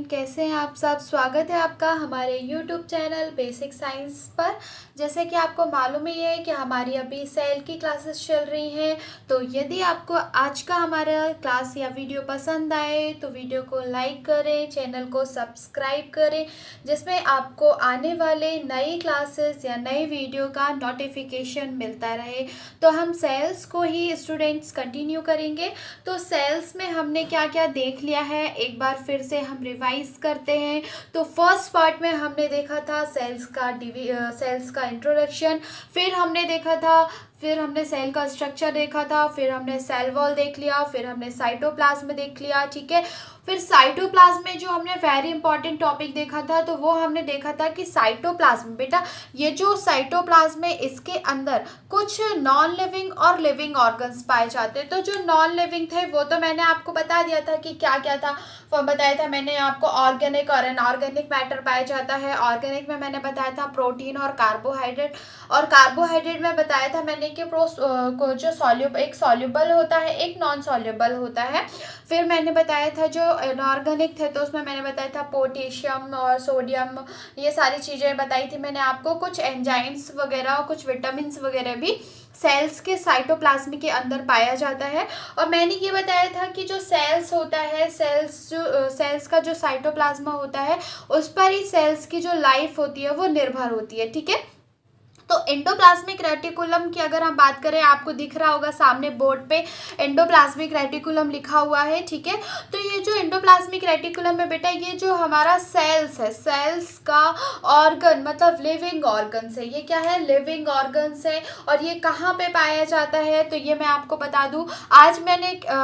कैसे हैं आप सब। स्वागत है आपका हमारे यूट्यूब चैनल बेसिक साइंस पर। जैसे कि आपको मालूम ही है कि हमारी अभी सेल की क्लासेस चल रही हैं, तो यदि आपको आज का हमारा क्लास या वीडियो पसंद आए तो वीडियो को लाइक करें, चैनल को सब्सक्राइब करें, जिसमें आपको आने वाले नई क्लासेस या नई वीडियो का नोटिफिकेशन मिलता रहे। तो हम सेल्स को ही स्टूडेंट्स कंटिन्यू करेंगे। तो सेल्स में हमने क्या क्या देख लिया है, एक बार फिर से हम रिवाइज करते हैं। तो फर्स्ट पार्ट में हमने देखा था सेल्स का इंट्रोडक्शन, फिर हमने सेल का स्ट्रक्चर देखा था, फिर हमने सेल वॉल देख लिया, फिर हमने साइटोप्लाज्म देख लिया। ठीक है, फिर साइटोप्लाज्म में जो हमने वेरी इंपॉर्टेंट टॉपिक देखा था, तो वो हमने देखा था कि साइटोप्लाज्म बेटा, ये जो साइटोप्लाज्म है इसके अंदर कुछ नॉन लिविंग और लिविंग ऑर्गन्स पाए जाते हैं। तो जो नॉन लिविंग थे वो तो मैंने आपको बता दिया था कि क्या क्या था, वो बताया था मैंने आपको। ऑर्गेनिक और इनऑर्गेनिक मैटर पाया जाता है। ऑर्गेनिक में मैंने बताया था प्रोटीन और कार्बोहाइड्रेट, और कार्बोहाइड्रेट में बताया था मैंने कि जो एक सॉल्युबल होता है, एक नॉन सॉल्युबल होता है। फिर मैंने बताया था जो इनऑर्गेनिक थे, तो उसमें मैंने बताया था पोटेशियम और सोडियम, ये सारी चीज़ें बताई थी मैंने आपको। कुछ एंजाइम्स वगैरह और कुछ विटामिन्स वगैरह भी सेल्स के साइटोप्लाज्म के अंदर पाया जाता है। और मैंने ये बताया था कि जो सेल्स होता है, सेल्स का जो साइटोप्लाज्म होता है उस पर ही सेल्स की जो लाइफ होती है वो निर्भर होती है। ठीक है, तो एंडोप्लाज्मिक रेटिकुलम की अगर हम बात करें, आपको दिख रहा होगा सामने बोर्ड पे एंडोप्लाज्मिक रेटिकुलम लिखा हुआ है। ठीक है, तो ये जो एंडोप्लाज्मिक रेटिकुलम है बेटा, ये जो हमारा सेल्स है, सेल्स का ऑर्गन मतलब लिविंग ऑर्गन्स है। ये क्या है, लिविंग ऑर्गन्स है। और ये कहाँ पे पाया जाता है, तो ये मैं आपको बता दूं। आज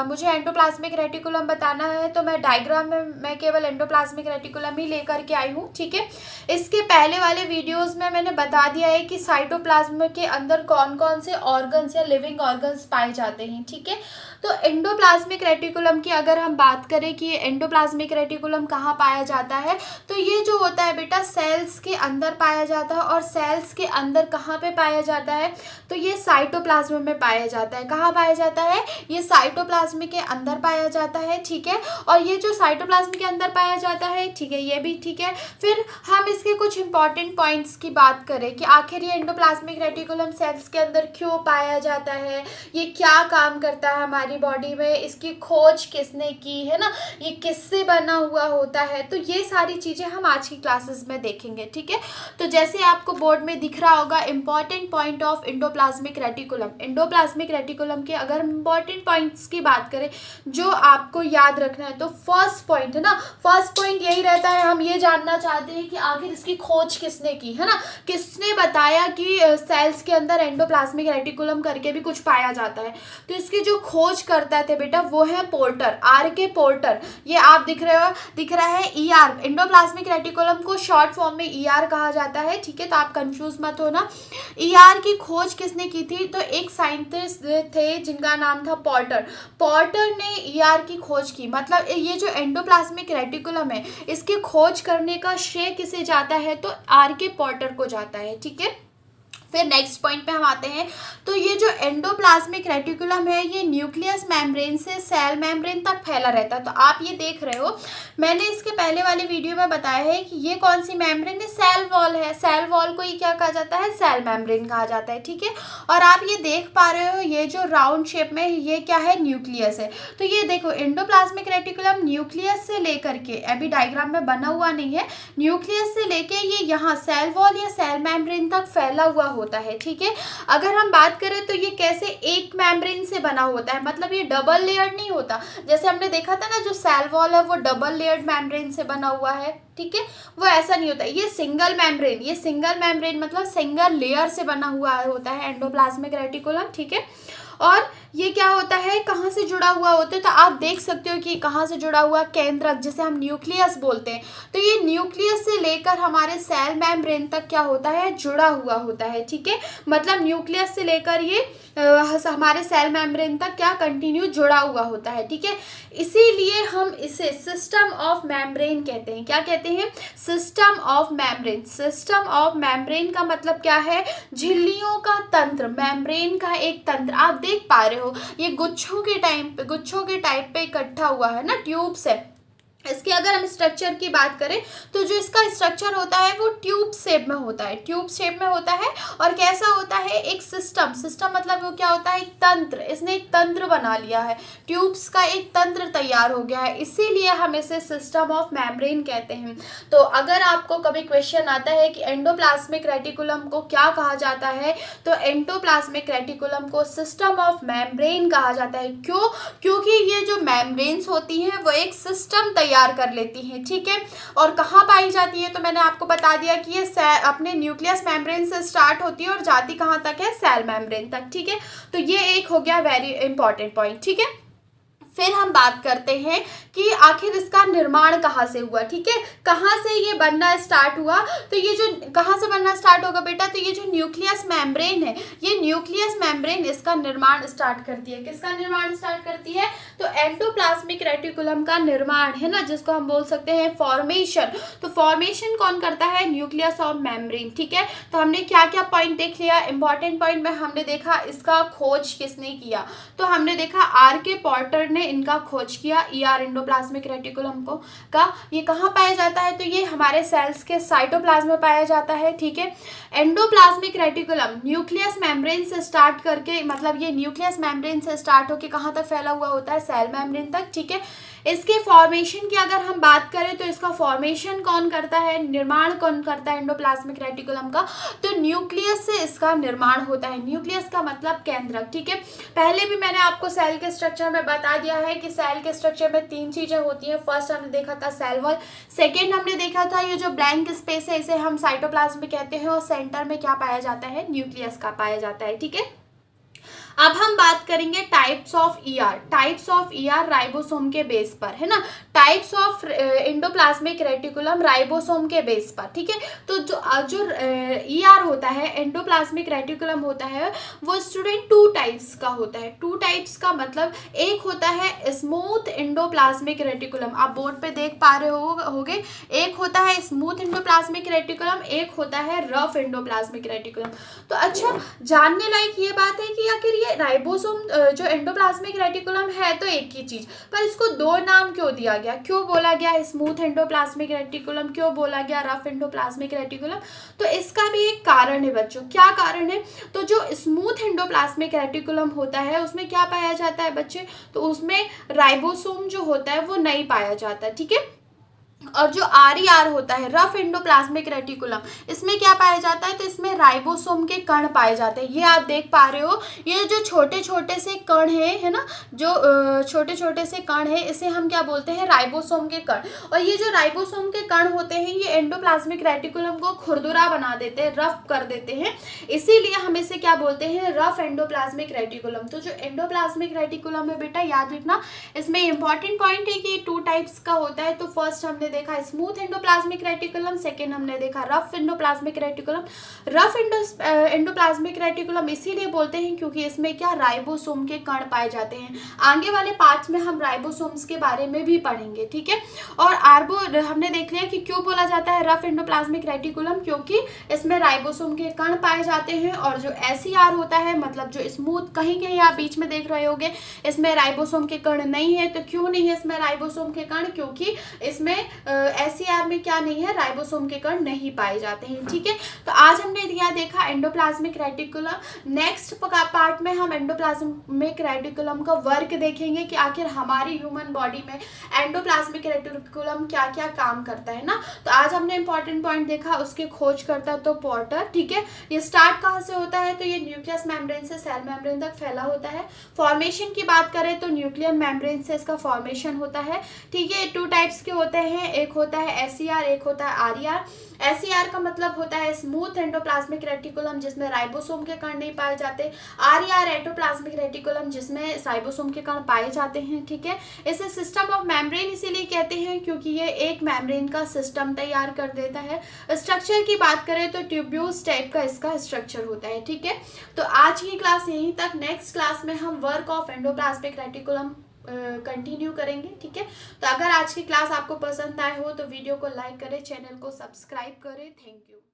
मुझे एंडोप्लाज्मिक रेटिकुलम बताना है, तो मैं डायग्राम में मैं केवल एंडोप्लाज्मिक रेटिकुलम ही लेकर के आई हूँ। ठीक है, इसके पहले वाले वीडियोज में मैंने बता दिया है कि साइटोप्लाज्म के अंदर कौन कौन से ऑर्गन्स या लिविंग ऑर्गन्स पाए जाते हैं। ठीक है, तो एंडोप्लाज्मिक रेटिकुलम की अगर हम बात करें कि एंडोप्लाज्मिक रेटिकुलम कहाँ पाया जाता है, तो ये जो होता है बेटा सेल्स के अंदर पाया जाता है। और सेल्स के अंदर कहाँ पे पाया जाता है, तो ये साइटोप्लाज्म में पाया जाता है। कहाँ पाया जाता है, ये साइटोप्लाज्म के अंदर पाया जाता है। ठीक है, और ये जो साइटोप्लाज्म के अंदर पाया जाता है, ठीक है, ये भी ठीक है। फिर हम इसके कुछ इंपॉर्टेंट पॉइंट्स की बात करें कि आखिर ये एंडोप्लाज्मिक रेटिकुलम सेल्स के अंदर क्यों पाया जाता है, ये क्या काम करता है हमारी बॉडी में, इसकी खोज किसने की है ना, ये किससे बना हुआ होता है, तो ये सारी चीज़ें हम आज की क्लासेस में देखेंगे। ठीक है, तो जैसे आपको बोर्ड में दिख रहा होगा important point of endoplasmic reticulum. Endoplasmic reticulum के अगर इंपॉर्टेंट पॉइंट्स की बात करें जो आपको याद रखना है, तो फर्स्ट पॉइंट है ना, फर्स्ट पॉइंट यही रहता है, हम ये जानना चाहते हैं कि आखिर इसकी खोज किसने की है ना, किसने बताया कि सेल्स के अंदर एंडोप्लाज्मिक रेटिकुलम करके भी कुछ पाया जाता है। तो इसकी जो खोज करता थे बेटा वो है पोर्टर, R.K. पोर्टर। ये आप दिख रहा है ER, एंडोप्लाज्मिक रेटिकुलम को शॉर्ट फॉर्म में ER कहा जाता है। ठीक है, तो आप कंफ्यूज मत होना। ER की खोज किसने की थी, तो एक साइंटिस्ट थे जिनका नाम था पोर्टर। पोर्टर ने ER की खोज की। मतलब ये जो एंडोप्लाज्मिक रेटिकुलम है इसकी खोज करने का श्रेय किसे जाता है, तो R.K. पोर्टर को जाता है। ठीक है, फिर नेक्स्ट पॉइंट पे हम आते हैं। तो ये जो एंडोप्लाज्मिक रेटिकुलम है ये न्यूक्लियस मेम्ब्रेन से सेल मेम्ब्रेन तक फैला रहता है। तो आप ये देख रहे हो, मैंने इसके पहले वाले वीडियो में बताया है कि ये कौन सी मेम्ब्रेन है, सेल वॉल है। सेल वॉल को ही क्या कहा जाता है, सेल मेम्ब्रेन कहा जाता है। ठीक है, और आप ये देख पा रहे हो ये जो राउंड शेप में ये क्या है, न्यूक्लियस है। तो ये देखो एंडोप्लाज्मिक रेटिकुलम न्यूक्लियस से लेकर के, अभी डायग्राम में बना हुआ नहीं है, न्यूक्लियस से लेके ये यहाँ सेल वॉल या सेल मेम्ब्रेन तक फैला हुआ होता है। ठीक है, अगर हम बात करें तो ये कैसे एक मेम्ब्रेन से बना होता है, मतलब ये डबल लेयर्ड नहीं होता। जैसे हमने देखा था ना, जो सेल वॉल है वो डबल लेयर्ड मेम्ब्रेन से बना हुआ है। ठीक है, वो ऐसा नहीं होता, ये सिंगल मेम्ब्रेन मतलब सिंगल लेयर से बना हुआ होता है एंडोप्लाज्मिक रेटिकुलम। ठीक है, और ये क्या होता है, कहाँ से जुड़ा हुआ होता है, तो आप देख सकते हो कि कहाँ से जुड़ा हुआ, केंद्रक जिसे हम न्यूक्लियस बोलते हैं। तो ये न्यूक्लियस से लेकर हमारे सेल मेम्ब्रेन तक क्या होता है, जुड़ा हुआ होता है। ठीक है, मतलब न्यूक्लियस से लेकर ये हमारे सेल मेम्ब्रेन तक क्या कंटिन्यू जुड़ा हुआ होता है। ठीक है, इसीलिए हम इसे सिस्टम ऑफ मेम्ब्रेन कहते हैं। क्या कहते हैं, system of membrane. System of membrane का मतलब क्या है, झिल्लियों का तंत्र, मेम्ब्रेन का एक तंत्र। आप देख पा रहे हो ये गुच्छों के टाइप पे इकट्ठा हुआ है ना, ट्यूब्स है। इसके अगर हम स्ट्रक्चर की बात करें तो जो इसका स्ट्रक्चर होता है वो ट्यूब शेप में होता है, ट्यूब शेप में होता है। और कैसा होता है, एक सिस्टम, सिस्टम मतलब वो क्या होता है, एक तंत्र, इसने एक तंत्र बना लिया है, ट्यूब्स का एक तंत्र तैयार हो गया है, इसीलिए हम इसे सिस्टम ऑफ मेम्ब्रेन कहते हैं। तो अगर आपको कभी क्वेश्चन आता है कि एंडोप्लाज्मिक रेटिकुलम को क्या कहा जाता है, तो एंडोप्लाज्मिक रेटिकुलम को सिस्टम ऑफ मेम्ब्रेन कहा जाता है। क्यों? क्योंकि ये जो मेम्ब्रेन्स होती हैं वो एक सिस्टम तैयार कर लेती हैं, ठीक है। और कहाँ पाई जाती है, तो मैंने आपको बता दिया कि ये अपने न्यूक्लियस मेम्ब्रेन से स्टार्ट होती है और जाती कहाँ तक है, सेल मेम्ब्रेन तक, ठीक है। तो ये एक हो गया वेरी इंपॉर्टेंट पॉइंट, ठीक है। फिर हम बात करते हैं कि आखिर इसका निर्माण कहाँ से हुआ, ठीक है, कहाँ से ये बनना स्टार्ट हुआ। तो ये जो कहाँ से बनना स्टार्ट होगा बेटा, तो ये जो न्यूक्लियस मेम्ब्रेन है, ये न्यूक्लियस मेम्ब्रेन इसका निर्माण स्टार्ट करती है। किसका निर्माण स्टार्ट करती है, तो एंडोप्लाज्मिक रेटिकुलम का निर्माण है ना, जिसको हम बोल सकते हैं फॉर्मेशन। तो फॉर्मेशन कौन करता है, न्यूक्लियस ऑफ मेम्ब्रेन, ठीक है। तो हमने क्या क्या पॉइंट देख लिया, इंपॉर्टेंट पॉइंट में हमने देखा इसका खोज किसने किया, तो हमने देखा आर.के. पोर्टर ने इनका खोज किया, ईआर एंडोप्लाज्मिक रेटिकुलम को का। ये कहाँ पाया जाता है, तो ये हमारे सेल्स के साइटोप्लाज्म में पाया जाता है, ठीक है। एंडोप्लाज्मिक रेटिकुलम न्यूक्लियस मेम्ब्रेन से स्टार्ट करके, मतलब ये न्यूक्लियस मेम्ब्रेन से स्टार्ट होकर कहाँ तक फैला हुआ होता है, सेल मेम्ब्रेन तक, ठीक है। इसके फॉर्मेशन की अगर हम बात करें तो इसका फॉर्मेशन कौन करता है, निर्माण कौन करता है एंडोप्लाज्मिक रेटिकुलम का, तो न्यूक्लियस से इसका निर्माण होता है। न्यूक्लियस का मतलब केंद्रक, ठीक है। पहले भी मैंने आपको सेल के स्ट्रक्चर में बता दिया है कि सेल के स्ट्रक्चर में 3 चीजें होती हैं। फर्स्ट हमने देखा था सेल वॉल, सेकेंड हमने देखा था ये जो ब्लैंक स्पेस है इसे हम साइटोप्लाज्म कहते हैं, और सेंटर में क्या पाया जाता है, न्यूक्लियस का पाया जाता है, ठीक है। अब हम बात करेंगे types of ER, types of ER ribosome के बेस पर, है ना, types of endoplasmic reticulum ribosome के बेस पर, ठीक है। तो जो ईआर होता है, एंडोप्लाज्मिक रेटिकुलम होता है, वो स्टूडेंट 2 टाइप्स का होता है। 2 टाइप्स का मतलब एक होता है स्मूथ एंडोप्लाज्मिक रेटिकुलम, आप बोर्ड पे देख पा रहे होगे, एक होता है स्मूथ एंडोप्लाज्मिक रेटिकुलम, एक होता है रफ एंडोप्लाज्मिक रेटिकुलम। तो अच्छा, जानने लायक ये बात है कि आखिर राइबोसोम जो एंडोप्लाज्मिक रेटिकुलम है तो एक ही चीज, पर इसको 2 नाम क्यों दिया गया, क्यों बोला गया स्मूथ एंडोप्लाज्मिक रेटिकुलम, क्यों बोला गया रफ एंडोप्लाज्मिक रेटिकुलम, तो इसका भी एक कारण है बच्चों। क्या कारण है, तो जो स्मूथ एंडोप्लाज्मिक रेटिकुलम होता है उसमें क्या पाया जाता है बच्चे, तो उसमें राइबोसोम जो होता है वो नहीं पाया जाता, ठीक है। और जो आर होता है रफ एंडोप्लाज्मिक रेटिकुलम, इसमें क्या पाया जाता है, तो इसमें राइबोसोम के कण पाए जाते हैं। ये आप देख पा रहे हो, ये जो छोटे छोटे से कण है ना, जो छोटे छोटे से कण है, इसे हम क्या बोलते हैं, राइबोसोम के कण। और ये जो राइबोसोम के कण होते हैं ये एंडोप्लाज्मिक रेटिकुलम को खुरदुरा बना देते हैं, रफ कर देते हैं, इसीलिए हम इसे क्या बोलते हैं, रफ एंडोप्लाज्मिक रेटिकुलम। तो जो एंडोप्लाज्मिक रेटिकुलम है बेटा याद रखना, इसमें इंपॉर्टेंट पॉइंट है कि 2 टाइप्स का होता है। तो फर्स्ट हमने देखा स्मूथ एंडोप्लाज्मिक रेटिकुलम, सेकेंड हमने देखा rough endoplasmic reticulum. Rough endoplasmic reticulum इसीलिए बोलते हैं क्योंकि इसमें क्या, राइबोसोम के कण पाए जाते हैं। आगे वाले पार्ट्स में हम राइबोसोम्स के बारे में भी पढ़ेंगे, ठीक है। और हमने देख लिया कि क्यों बोला जाता है रफ एंडोप्लाज्मिक रेटिकुलम, क्योंकि इसमें राइबोसोम के कण पाए जाते हैं। और जो एसईआर होता है, मतलब जो स्मूथ, कहीं कहीं आप बीच में देख रहे होगे इसमें राइबोसोम के कण नहीं है, तो क्यों नहीं है इसमें राइबोसोम के कण, क्योंकि इसमें एसईआर में क्या नहीं है, राइबोसोम के कण नहीं पाए जाते हैं, ठीक है। तो आज हमने यह देखा एंडोप्लाज्मिक रेटिकुलम। नेक्स्ट पार्ट में हम एंडोप्लाज्मिक रेटिकुलम का वर्क देखेंगे कि आखिर हमारी ह्यूमन बॉडी में एंडोप्लाज्मिक रेटिकुलम क्या क्या काम करता है ना। तो आज हमने इंपॉर्टेंट पॉइंट देखा, उसके खोज करता तो पोर्टर, ठीक है। ये स्टार्ट कहाँ से होता है, तो ये न्यूक्लियस मेम्ब्रेन से सेल मेम्ब्रेन तक फैला होता है। फॉर्मेशन की बात करें तो न्यूक्लियर मेम्ब्रेन से इसका फॉर्मेशन होता है, ठीक है। 2 टाइप्स के होते हैं, एक होता है एसईआर, एक होता है आरईआर। एसईआर का मतलब होता है स्मूथ एंडोप्लाज्मिक रेटिकुलम, जिसमें राइबोसोम के कण नहीं पाए जाते। आरईआर एंडोप्लाज्मिक रेटिकुलम, जिसमें राइबोसोम के कण पाए जाते हैं, ठीक है। इसे सिस्टम ऑफ मेम्ब्रेन इसीलिए कहते हैं क्योंकि ये एक मेम्ब्रेन का सिस्टम तैयार कर देता है। स्ट्रक्चर की बात करें तो ट्यूब्यूल्स टाइप का इसका स्ट्रक्चर होता है, ठीक है। तो आज की क्लास यहीं तक। नेक्स्ट क्लास में हम work of endoplasmic reticulum continue करेंगे, ठीक है। तो अगर आज की क्लास आपको पसंद आए हो तो वीडियो को लाइक करें, चैनल को सब्सक्राइब करें। Thank you.